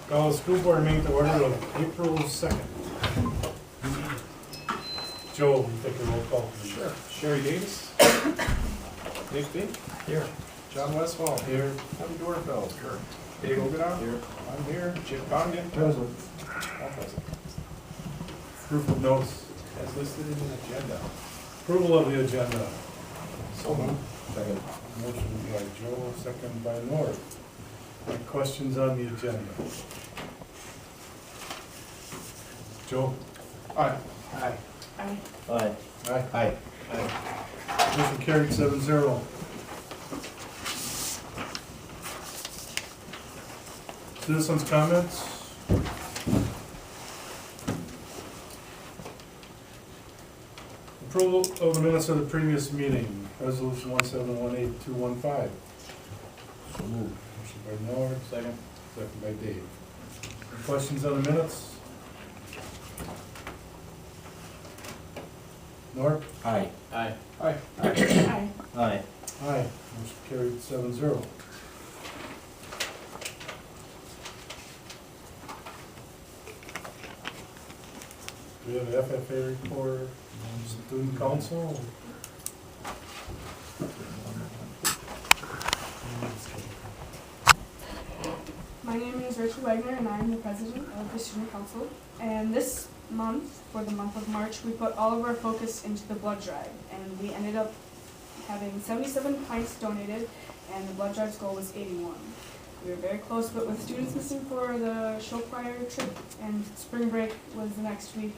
Call the school board meeting to order of April 2nd. Joe, you take a roll call, please. Sure. Sherry Davis. Nick Fink. Here. John Westfall. Here. Tony Dorfeld. Here. Dave Ogedow. Here. I'm here. Chip Congdon. Present. All present. Proof of notes. As listed in the agenda. Approval of the agenda. So moved. Second. Motion by Joe, second by Norm. Any questions on the agenda? Joe? Aye. Aye. Aye. Aye. Aye. Aye. Motion carried 7-0. Citizens' comments? Approval of the minutes of the previous meeting, resolution 1718215. So moved. Motion by Norm, second by Dave. Any questions on the minutes? Norm? Aye. Aye. Aye. Aye. Aye. Aye. Motion carried 7-0. Do we have an FFA report, student council? My name is Rachel Wagner and I'm the president of the student council. And this month, for the month of March, we put all of our focus into the blood drive. And we ended up having 77 pints donated and the blood drive's goal was 81. We were very close, but with students missing for the show choir trip and spring break was the next week,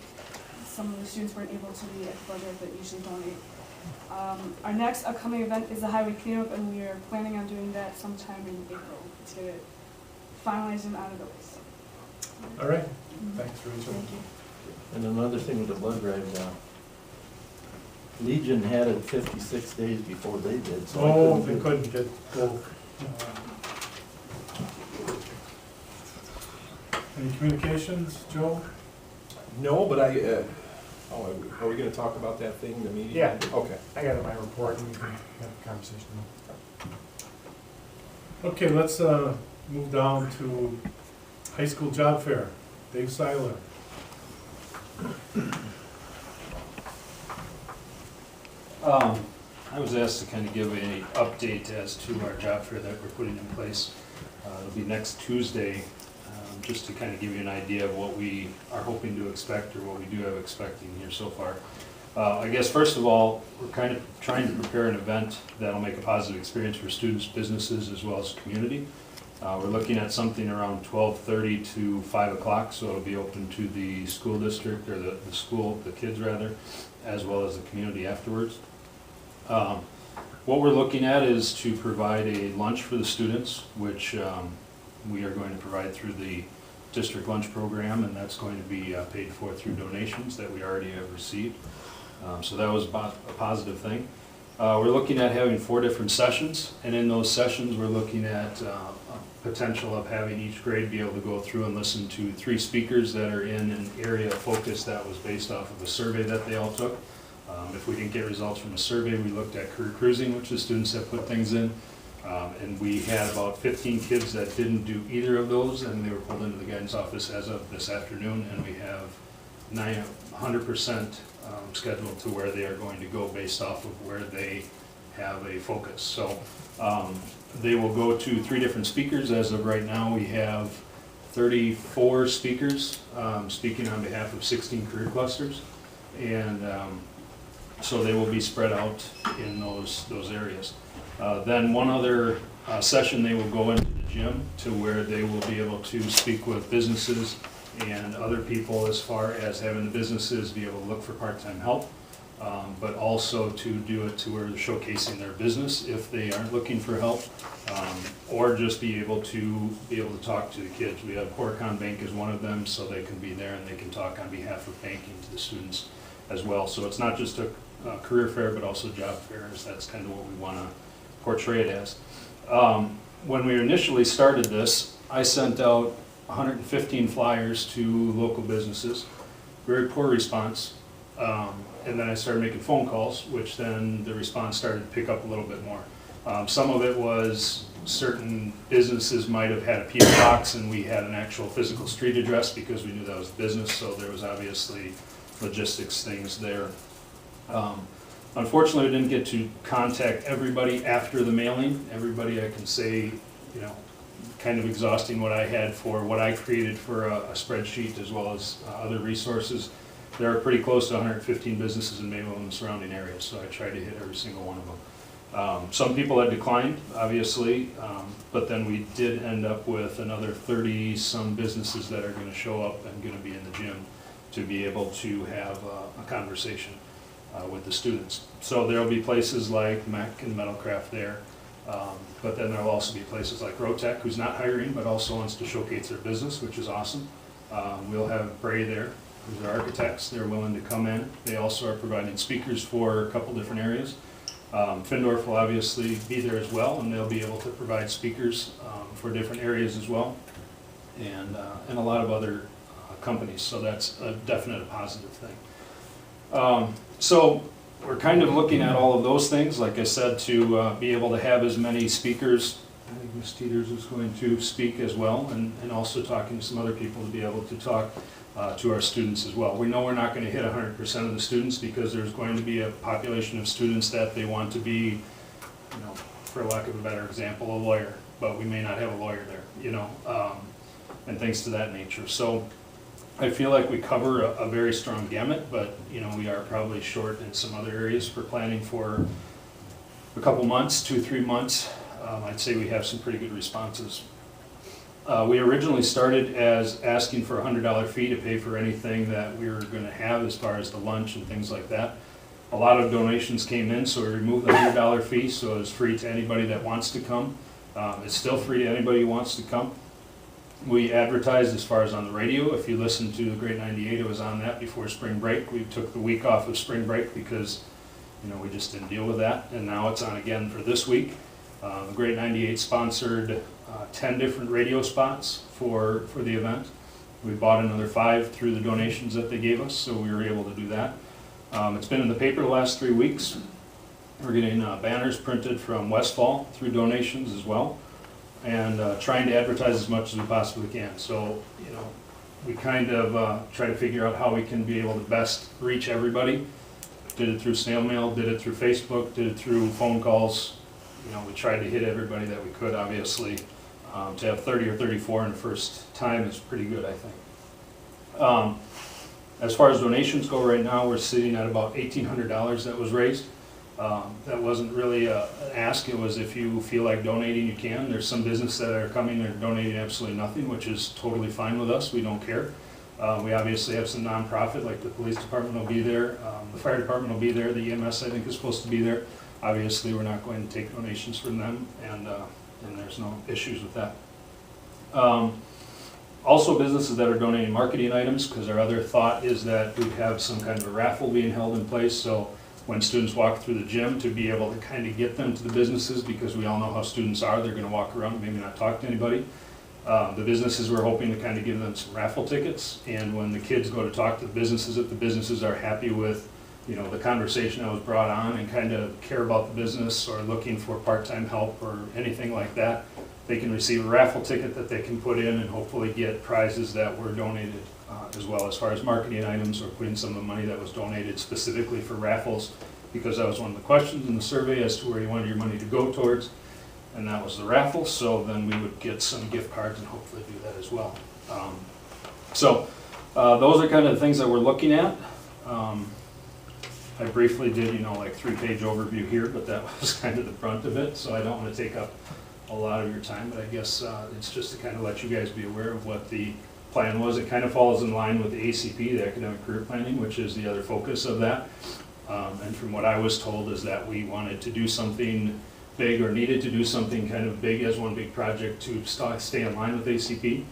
some of the students weren't able to be at the blood drive that usually donate. Our next upcoming event is the highway cleanup, and we are planning on doing that sometime in April to get it finalized and out of the way. All right, thanks, Rachel. Thank you. And another thing with the blood drive, Legion had it 56 days before they did, so I Oh, couldn't they get- couldn't get both. Any communications, Joe? No, but are we gonna talk about that thing in the meeting? Yeah. Okay. I got it in my report and we can have a conversation. Okay, let's move down to high school job fair. Dave Seiler. I was asked to kind of give an update as to our job fair that we're putting in place. It'll be next Tuesday, just to kind of give you an idea of what we are hoping to expect or what we do have expecting here so far. I guess first of all, we're kind of trying to prepare an event that'll make a positive experience for students, businesses, as well as community. We're looking at something around 12:30 to 5 o'clock, so it'll be open to the school district, or the school, the kids rather, as well as the community afterwards. What we're looking at is to provide a lunch for the students, which we are going to provide through the district lunch program, and that's going to be paid for through donations that we already have received. So that was a positive thing. We're looking at having 4 different sessions, and in those sessions we're looking at potential of having each grade be able to go through and listen to 3 speakers that are in an area of focus that was based off of a survey that they all took. If we didn't get results from the survey, we looked at career cruising, which the students have put things in. And we had about 15 kids that didn't do either of those, and they were pulled into the guidance office as of this afternoon, and we have 100% scheduled to where they are going to go based off of where they have a focus. So they will go to 3 different speakers. As of right now, we have 34 speakers speaking on behalf of 16 career clusters, and so they will be spread out in those areas. Then one other session, they will go into the gym to where they will be able to speak with businesses and other people as far as having the businesses be able to look for part-time help, but also to do it to where they're showcasing their business if they aren't looking for help, or just be able to talk to the kids. We have Horicon Bank as one of them, so they can be there and they can talk on behalf of banking to the students as well. So it's not just a career fair, but also job fairs. That's kind of what we want to portray it as. When we initially started this, I sent out 115 flyers to local businesses. Very poor response. And then I started making phone calls, which then the response started to pick up a little bit more. Some of it was certain businesses might have had a P.O. box and we had an actual physical street address because we knew that was a business, so there was obviously logistics things there. Unfortunately, I didn't get to contact everybody after the mailing. Everybody, I can say, you know, kind of exhausting what I had for what I created for a spreadsheet as well as other resources. There are pretty close to 115 businesses in Mayville and the surrounding areas, so I tried to hit every single one of them. Some people had declined, obviously, but then we did end up with another 30-some businesses that are going to show up and going to be in the gym to be able to have a conversation with the students. So there'll be places like Mac and Metalcraft there, but then there'll also be places like Rotec, who's not hiring but also wants to showcase their business, which is awesome. We'll have Bray there, who's our architects. They're willing to come in. They also are providing speakers for a couple different areas. Findorf will obviously be there as well, and they'll be able to provide speakers for different areas as well, and a lot of other companies. So that's a definite positive thing. So we're kind of looking at all of those things, like I said, to be able to have as many speakers. I think Ms. Teeters is going to speak as well, and also talking to some other people to be able to talk to our students as well. We know we're not going to hit 100% of the students because there's going to be a population of students that they want to be, you know, for lack of a better example, a lawyer, but we may not have a lawyer there, you know, and things to that nature. So I feel like we cover a very strong gamut, but you know, we are probably short in some other areas for planning for a couple months, 2-3 months. I'd say we have some pretty good responses. We originally started as asking for a $100 fee to pay for anything that we were going to have as far as the lunch and things like that. A lot of donations came in, so we removed the $100 fee, so it's free to anybody that wants to come. It's still free to anybody who wants to come. We advertised as far as on the radio. If you listen to the Great 98, it was on that before spring break. We took the week off of spring break because, you know, we just didn't deal with that, and now it's on again for this week. The Great 98 sponsored 10 different radio spots for the event. We bought another 5 through the donations that they gave us, so we were able to do that. It's been in the paper the last 3 weeks. We're getting banners printed from Westfall through donations as well, and trying to advertise as much as we possibly can. So, you know, we kind of try to figure out how we can be able to best reach everybody. Did it through snail mail, did it through Facebook, did it through phone calls. You know, we tried to hit everybody that we could, obviously. To have 30 or 34 in the first time is pretty good, I think. As far as donations go right now, we're sitting at about $1,800 that was raised. That wasn't really an ask. It was if you feel like donating, you can. There's some businesses that are coming and are donating absolutely nothing, which is totally fine with us. We don't care. We obviously have some nonprofit, like the police department will be there, the fire department will be there, the EMS I think is supposed to be there. Obviously, we're not going to take donations from them, and there's no issues with that. Also, businesses that are donating marketing items, because our other thought is that we have some kind of a raffle being held in place, so when students walk through the gym, to be able to kind of get them to the businesses, because we all know how students are. They're going to walk around and maybe not talk to anybody. The businesses, we're hoping to kind of give them some raffle tickets, and when the kids go to talk to the businesses, if the businesses are happy with, you know, the conversation that was brought on and kind of care about the business or looking for part-time help or anything like that, they can receive a raffle ticket that they can put in and hopefully get prizes that were donated as well, as far as marketing items or putting some of the money that was donated specifically for raffles, because that was one of the questions in the survey as to where you wanted your money to go towards, and that was the raffle. So then we would get some gift cards and hopefully do that as well. Those are kind of the things that we're looking at. I briefly did, you know, like 3-page overview here, but that was kind of the brunt of it, so I don't want to take up a lot of your time, but I guess it's just to kind of let you guys be aware of what the plan was. It kind of falls in line with the ACP, the Academic Career Planning, which is the other focus of that. And from what I was told is that we wanted to do something big, or needed to do something kind of big as one big project to stay in line with ACP.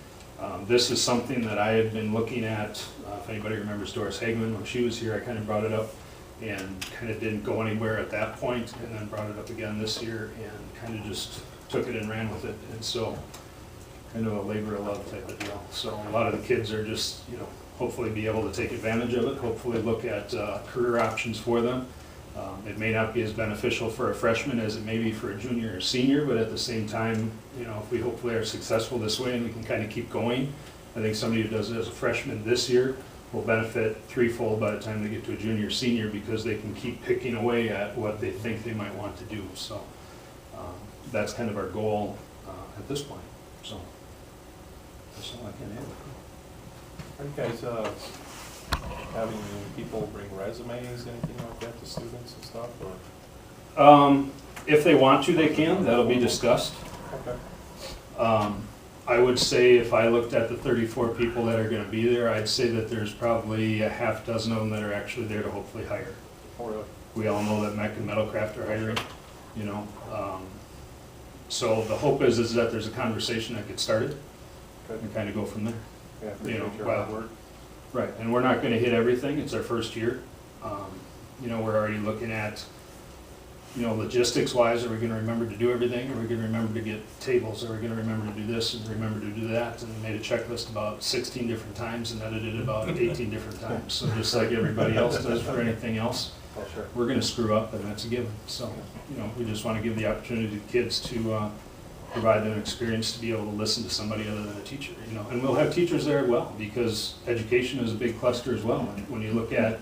This is something that I had been looking at. If anybody remembers Doris Hagman, when she was here, I kind of brought it up and kind of didn't go anywhere at that point, and then brought it up again this year and kind of just took it and ran with it. And so kind of a labor of love type of deal. So a lot of the kids are just, you know, hopefully be able to take advantage of it, hopefully look at career options for them. It may not be as beneficial for a freshman as it may be for a junior or senior, but at the same time, you know, if we hopefully are successful this way and we can kind of keep going, I think somebody who does it as a freshman this year will benefit threefold by the time they get to a junior or senior, because they can keep picking away at what they think they might want to do. So that's kind of our goal at this point. So that's all I can add. Are you guys having people bring resumes, anything like that to students and stuff, or? If they want to, they can. That'll be discussed. Okay. I would say if I looked at the 34 people that are going to be there, I'd say that there's probably a half dozen of them that are actually there to hopefully hire. Oh, really? We all know that Mech and Metalcraft are hiring, you know. So the hope is that there's a conversation that gets started Good. and kind of go from there. Yeah, You appreciate know, your well, hard work. Right, and we're not going to hit everything. It's our first year. You know, we're already looking at, you know, logistics-wise, are we going to remember to do everything? Are we going to remember to get tables? Are we going to remember to do this and remember to do that? And made a checklist about 16 different times and edited it about 18 different times. So just like everybody else does for anything else, Oh, sure. we're going to screw up, and that's a given. So, you know, we just want to give the opportunity to kids to provide them an experience to be able to listen to somebody other than a teacher, you know. And we'll have teachers there as well, because education is a big cluster as well. And when you look at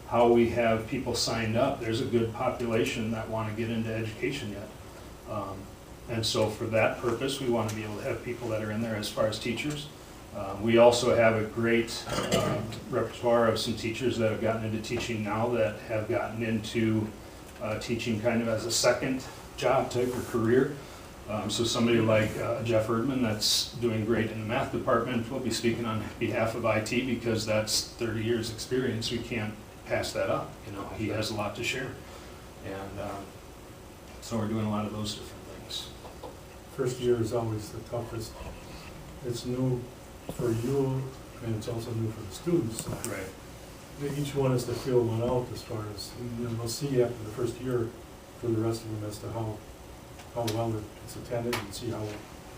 how we have people signed up, there's a good population that want to get into education yet. And so for that purpose, we want to be able to have people that are in there as far as teachers. We also have a great repertoire of some teachers that have gotten into teaching now, that have gotten into teaching kind of as a second job type or career. So somebody like Jeff Erdman, that's doing great in the math department, will be speaking on behalf of IT, because that's 30 years experience. We can't pass that up, you know. He has a lot to share. And so we're doing a lot of those different things. First year is always the toughest. It's new for you, and it's also new for the students. Right. Each one has to feel one out as far as, you know, we'll see after the first year for the rest of them as to how well it's attended, and see how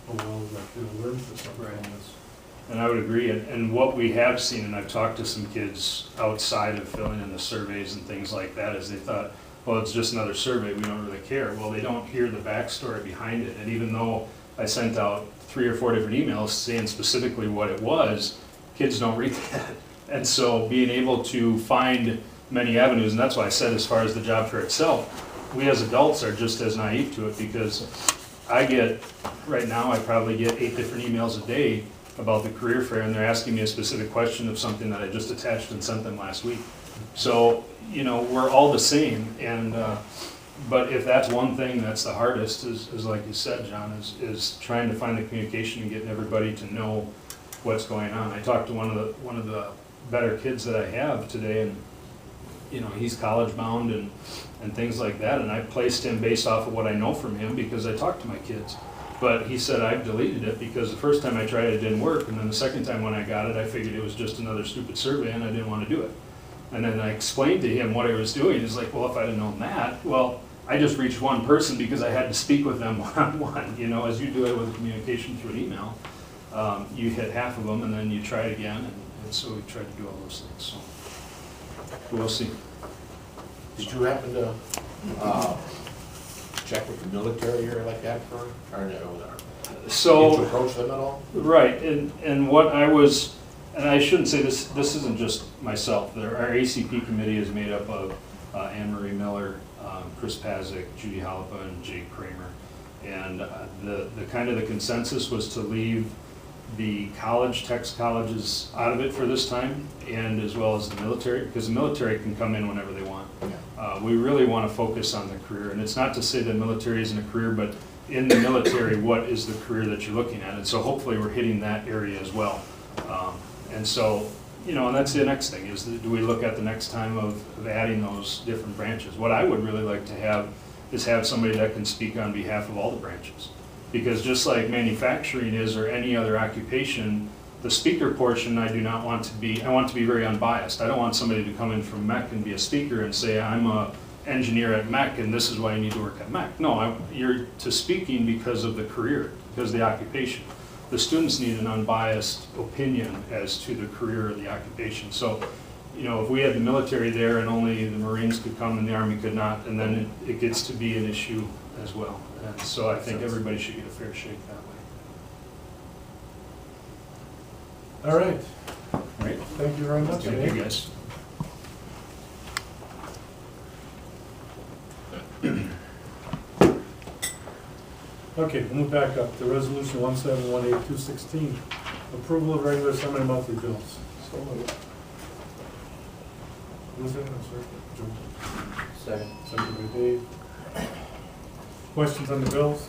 well they'll learn for something Right. from this. And I would agree, and what we have seen, and I've talked to some kids outside of filling in the surveys and things like that, is they thought, well, it's just another survey, we don't really care. Well, they don't hear the backstory behind it, and even though I sent out 3 or 4 different emails saying specifically what it was, kids don't read that. And so being able to find many avenues, and that's why I said as far as the job fair itself, we as adults are just as naive to it, because I get, right now, I probably get 8 different emails a day about the career fair, and they're asking me a specific question of something that I just attached and sent them last week. So, you know, we're all the same, and but if that's one thing that's the hardest, is like you said, John, is trying to find the communication and getting everybody to know what's going on. I talked to one of the better kids that I have today, and you know, he's college bound and things like that, and I placed him based off of what I know from him, because I talked to my kids. But he said, I've deleted it because the first time I tried it didn't work, and then the second time when I got it, I figured it was just another stupid survey and I didn't want to do it. And then I explained to him what I was doing. He's like, well, if I'd have known that, well, I just reached one person because I had to speak with them one-on-one. You know, as you do it with communication through an email, you hit half of them and then you try it again, and so we tried to do all those things. So we'll see. Did you happen to check with the military or like that for, or no? So, Did you approach them at all? right, and what I was, and I shouldn't say this isn't just myself. Our ACP committee is made up of Anne Marie Miller, Chris Pazik, Judy Halpa, and Jake Kramer. And the kind of the consensus was to leave the text colleges out of it for this time, and as well as the military, because the military can come in whenever they want. We really want to focus on the career, and it's not to say that military isn't a career, but in the military, what is the career that you're looking at? And so hopefully we're hitting that area as well. And so, you know, and that's the next thing, is do we look at the next time of adding those different branches? What I would really like to have is have somebody that can speak on behalf of all the branches. Because just like manufacturing is, or any other occupation, the speaker portion I want to be very unbiased. I don't want somebody to come in from MEC and be a speaker and say, I'm a engineer at MEC and this is why you need to work at MEC. No, you're to speaking because of the career, because of the occupation. The students need an unbiased opinion as to the career or the occupation. So, you know, if we had the military there and only the Marines could come and the Army could not, and then it gets to be an issue as well. And so I think everybody should get a fair shake that way. All right, Right? thank you very much. Thank you, guys. Okay, we'll move back up to resolution 1718216, approval of regular semi monthly bills. So moved. Who's that? I'm sorry. Joe. Second. Second by Dave. Questions on the bills?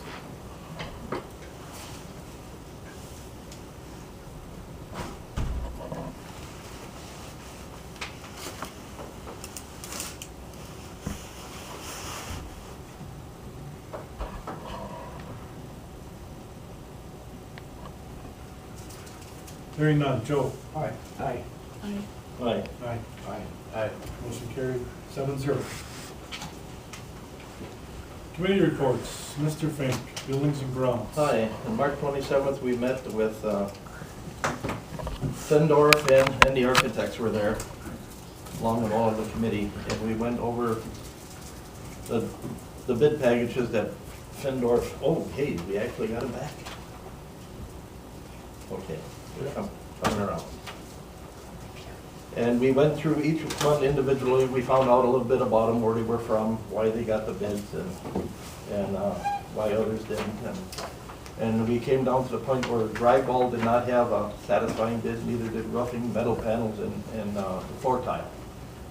Hearing none. Joe? Aye. Aye. Aye. Aye. Aye. Motion carried 7-0. Committee reports. Mr. Fink, Buildings and Grounds. Hi, on March 27th, we met with Fendorf and the architects were there, along with all of the committee, and we went over the bid packages that Fendorf, oh, hey, we actually got them back. Okay, they're coming around. And we went through each one individually. We found out a little bit about them, where they were from, why they got the bids, and why others didn't. And we came down to the point where drywall did not have a satisfying bid, neither did roofing, metal panels, and floor tile.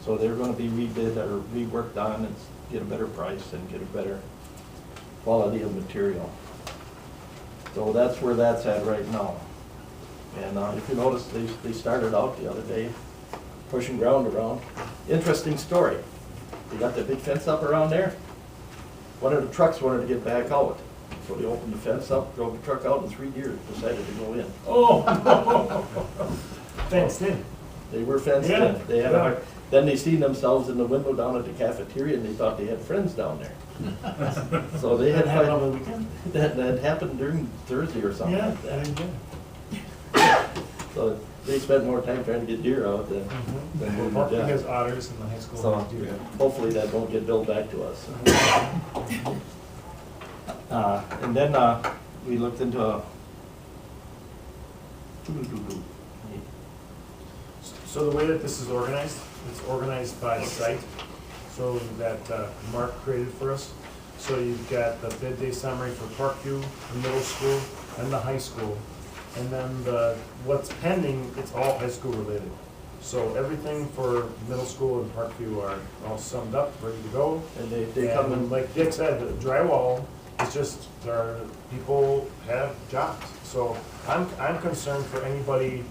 So they're going to be rebid or reworked on and get a better price and get a better quality of material. So that's where that's at right now. And if you notice, they started out the other day pushing ground around. Interesting story. They got that big fence up around there. One of the trucks wanted to get back out. So they opened the fence up, drove the truck out in 3 years, decided to go in. Oh! Fenced in. They were fenced Yeah. in. They had then they seen themselves in the window down at the cafeteria and they thought they had friends down there. So they had That happened on the weekend? that happened during Thursday or something Yeah, like that. I did. So they spent more time trying to get deer out than We're doing parking the his job. otters in the high school. So hopefully that won't get billed back to us. And then we looked into So the way that this is organized, it's organized by site, so that Mark created for us. So you've got the bid day summary for Parkview, the middle school, and the high school. And then what's pending, it's all high school related. So everything for middle school and Parkview are all summed up, ready to go. and they come in. And like Dick said, the drywall is just, people have jobs. So I'm concerned for anybody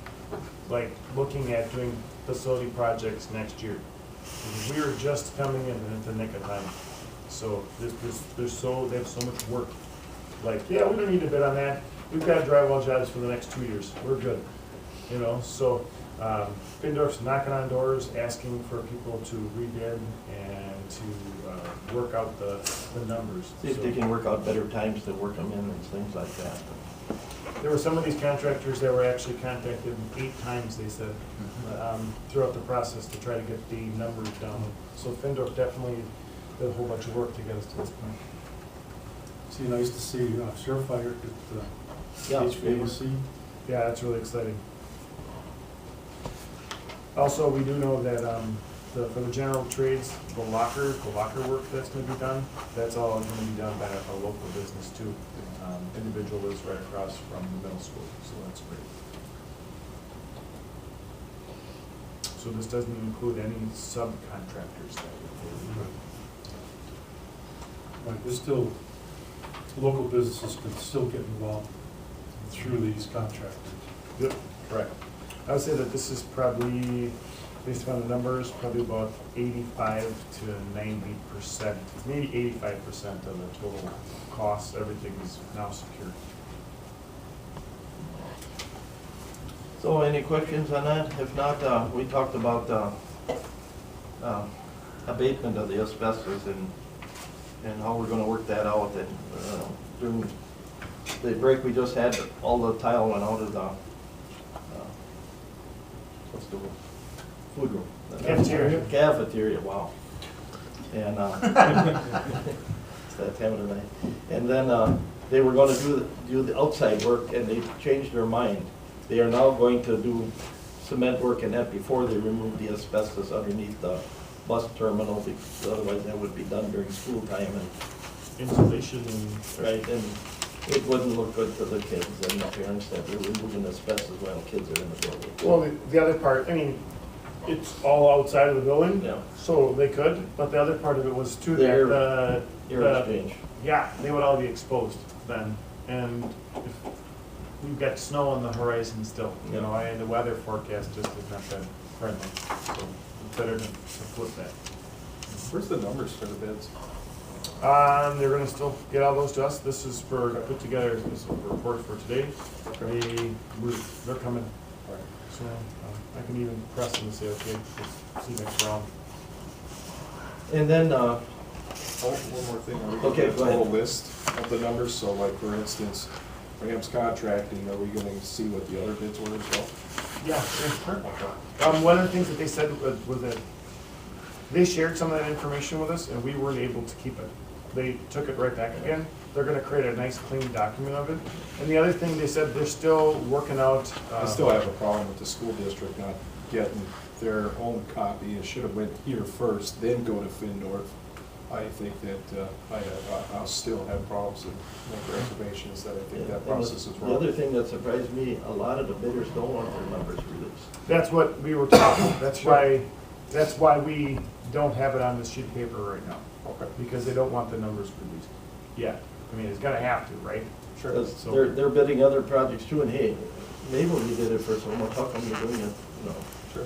like looking at doing facility projects next year. Because we are just coming in at the nick of time. So they have so much work. Like, yeah, we don't need to bid on that. We've got drywall jobs for the next 2 years. We're good. You know, so Findorf's knocking on doors, asking for people to rebid and to work out the numbers. See if So they can work out better times to work them in and things like that. there were some of these contractors that were actually contacted 8 times, they said, throughout the process to try to get the numbers down. So Findorf definitely did a whole bunch of work to get us to this point. See, nice to see Surefire get Yeah, HVAC. Yeah, that's really exciting. Also, we do know that for the general trades, the locker work that's going to be done, that's all going to be done by a local business too. Individual lives right across from the middle school, so that's great. So this doesn't include any subcontractors that would. Right, there's still, local businesses can still get involved through these contractors. Yep, correct. I would say that this is probably, based on the numbers, probably about 85 to 90%, maybe 85% of the total cost. Everything is now secure. So any questions on that? If not, we talked about abatement of the asbestos and how we're gonna work that out. And during the break we just had, all the tile went out of the, what's the food room. Cafeteria. Cafeteria, wow. And, it's that time of the night. And then, they were gonna do the outside work, and they changed their mind. They are now going to do cement work and that before they remove the asbestos underneath the bus terminal, because otherwise that would be done during school time, and, Insulation and. right, and it wouldn't look good for the kids and the parents that were removing asbestos while kids are in the building. Well, the other part, I mean, it's all outside of the building, Yeah, so they could, but the other part of it was too, Their that, air exchange. yeah, they would all be exposed then. And if we've got snow on the horizon still, you know, and the weather forecast just is not that friendly, so it's better to flip that. Where's the numbers for the bids? They're gonna still get all those to us. This is for, put together, this is a report for today. They're coming. So, I can even press them and say, okay, let's see next round. And then, Oh, one more thing, are we Okay, gonna go get a ahead. total list of the numbers? So like, for instance, Rams contracting, are we gonna see what the other bids were as well? Yeah, sure. One of the things that they said was that they shared some of that information with us and we weren't able to keep it. They took it right back again. They're gonna create a nice clean document of it. And the other thing, they said they're still working out. I still have a problem with the school district not getting their own copy. It should have went here first, then go to Findorf. I think that, I'll still have problems and make reservations that I think that process is the other wrong. thing that surprised me, a lot of the bidders don't want their numbers released. That's what we were talking. That's why we don't have it on this sheet of paper right now. Okay. Because they don't want the numbers released. Yeah, I mean, it's gonna have to, right? Because So- they're bidding other projects too, and hey, Mayville, you did it for so much, how come you're doing it, you know? Sure.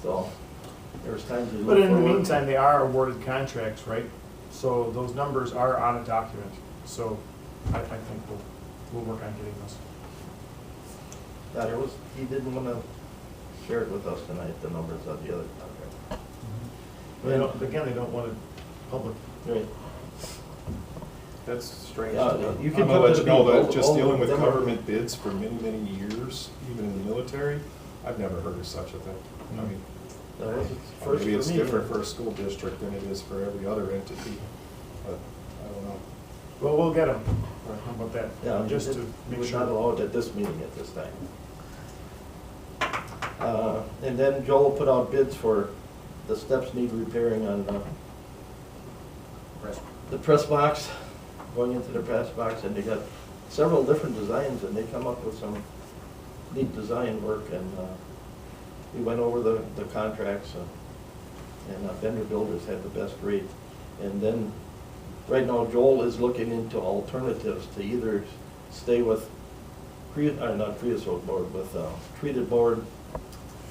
So, there's times you look But in the for work. meantime, they are awarded contracts, right? So those numbers are on a document. So I think we'll work on getting those. He didn't wanna share it with us tonight, the numbers of the other contract. They don't, again, they don't want it public. Right. That's strange. Yeah, to me. you can I'm gonna put let the you know people- that just all dealing of with them are- government bids for many, many years, even in the military, I've never heard of such a thing. I mean, That was first maybe for it's me. different for a school district than it is for every other entity, but I don't know. Well, we'll get them. How about that? Yeah, Just to make we're not sure. allowed at this meeting at this time. And then Joel put out bids for the steps need repairing on the press box, going into the press box, and they got several different designs, and they come up with some neat design work, and we went over the contracts, and Bender Builders had the best rate. And then, right now, Joel is looking into alternatives to either stay with not creosote board, with treated board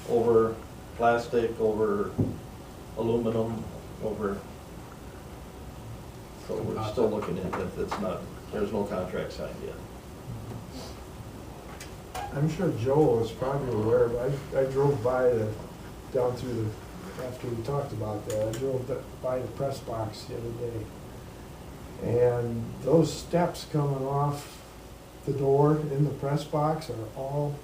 over plastic, over aluminum, over, so we're still looking into it. It's not, there's no contract signed yet. I'm sure Joel is probably aware, but I drove by down through the, after we talked about that, I drove by the press box the other day. And those steps coming off the door in the press box are all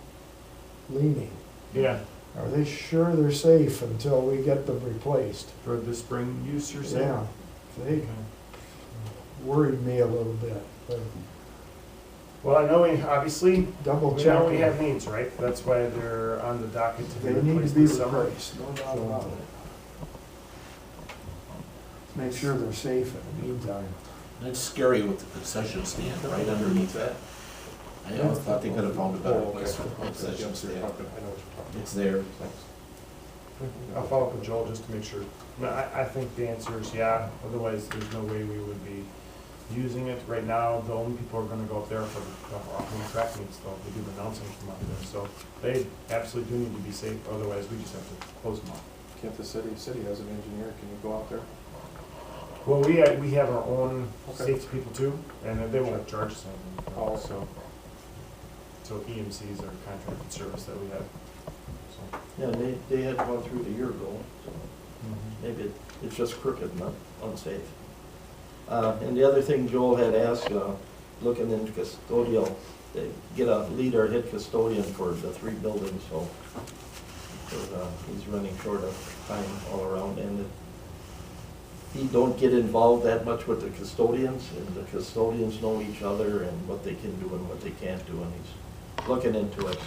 leaning. Yeah, Are they sure they're safe until we get them replaced? for the spring use, you're saying? Yeah, they worried me a little bit, but Well, I know we, obviously, double we check. know we have needs, right? That's why they're on the docket to be They need to replaced be this summer. replaced, no doubt about it. Make sure they're safe in the meantime. That's scary with the concession stand right underneath that. I always thought they could have found a better Oh, okay. place for the Okay, concession yes, you're stand. talking- I know what you're talking It's there. I'll follow up with Joel just to make sure. No, I think the answer is yeah, otherwise there's no way we would be using it. Right now, the only people who are gonna go up there for the home track meets though, they do the announcing from up there. So they absolutely do need to be safe, otherwise we just have to close them off. Can't the city has an engineer, can you go out there? Well, we have our own Okay. safety people too, and they won't charge us anything. Oh, So EMCs are contracted service that we have, so. Yeah, they had gone through it a year ago, so maybe it's just crooked, not unsafe. And the other thing Joel had asked, looking into custodial, they get a lead or head custodian for the 3 buildings, so 'cause, he's running short of time all around, and he don't get involved that much with the custodians, and the custodians know each other and what they can do and what they can't do, and he's looking into it.